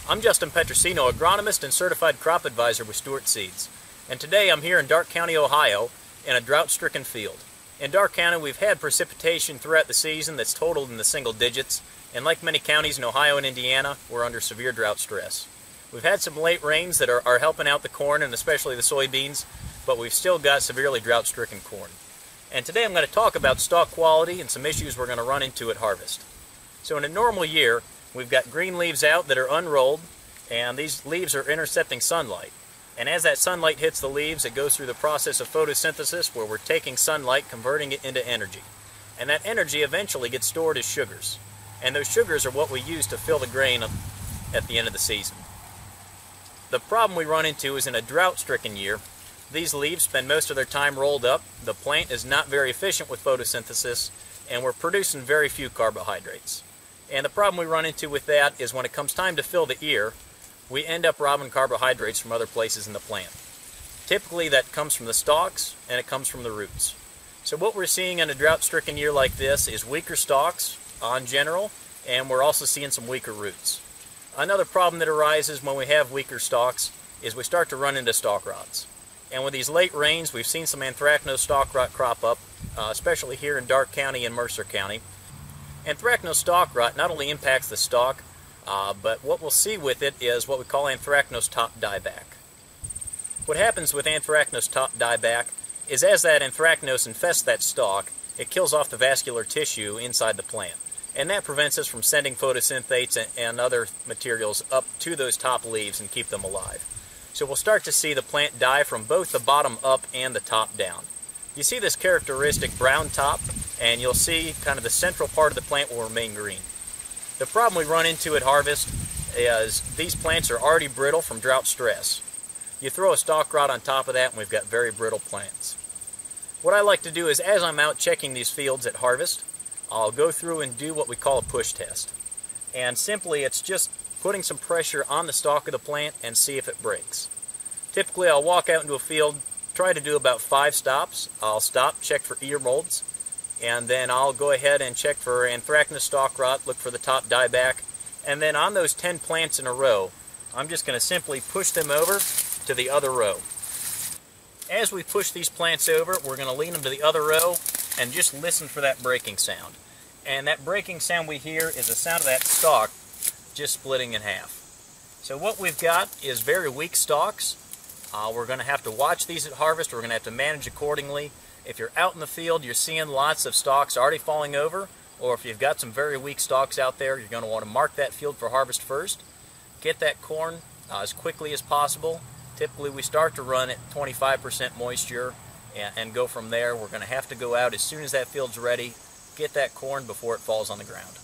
I'm Justin Petrosino, agronomist and certified crop advisor with Stewart Seeds. And today I'm here in Darke County, Ohio, in a drought-stricken field. In Darke County, we've had precipitation throughout the season that's totaled in the single digits, and like many counties in Ohio and Indiana, we're under severe drought stress. We've had some late rains that are helping out the corn and especially the soybeans, but we've still got severely drought-stricken corn. And today I'm going to talk about stalk quality and some issues we're going to run into at harvest. So in a normal year, we've got green leaves out that are unrolled, and these leaves are intercepting sunlight. And as that sunlight hits the leaves, it goes through the process of photosynthesis where we're taking sunlight, converting it into energy. And that energy eventually gets stored as sugars. And those sugars are what we use to fill the grain at the end of the season. The problem we run into is in a drought-stricken year, these leaves spend most of their time rolled up, the plant is not very efficient with photosynthesis, and we're producing very few carbohydrates. And the problem we run into with that is when it comes time to fill the ear, we end up robbing carbohydrates from other places in the plant. Typically that comes from the stalks and it comes from the roots. So what we're seeing in a drought-stricken year like this is weaker stalks in general, and we're also seeing some weaker roots. Another problem that arises when we have weaker stalks is we start to run into stalk rots. And with these late rains, we've seen some anthracnose stalk rot crop up, especially here in Darke County and Mercer County. Anthracnose stalk rot not only impacts the stalk, but what we'll see with it is what we call anthracnose top dieback. What happens with anthracnose top dieback is as that anthracnose infests that stalk, it kills off the vascular tissue inside the plant. And that prevents us from sending photosynthates and other materials up to those top leaves and keep them alive. So we'll start to see the plant die from both the bottom up and the top down. You see this characteristic brown top, and you'll see kind of the central part of the plant will remain green. The problem we run into at harvest is these plants are already brittle from drought stress. You throw a stalk rot on top of that and we've got very brittle plants. What I like to do is as I'm out checking these fields at harvest, I'll go through and do what we call a push test. And simply it's just putting some pressure on the stalk of the plant and see if it breaks. Typically I'll walk out into a field, try to do about 5 stops. I'll stop, check for ear molds, and then I'll go ahead and check for anthracnose stalk rot, look for the top dieback, and then on those 10 plants in a row, I'm just going to simply push them over to the other row. As we push these plants over, we're going to lean them to the other row and just listen for that breaking sound. And that breaking sound we hear is the sound of that stalk just splitting in half. So what we've got is very weak stalks. We're going to have to watch these at harvest. We're going to have to manage accordingly. If you're out in the field, you're seeing lots of stalks already falling over, or if you've got some very weak stalks out there, you're going to want to mark that field for harvest first. Get that corn as quickly as possible. Typically we start to run at 25% moisture and go from there. We're going to have to go out as soon as that field's ready, get that corn before it falls on the ground.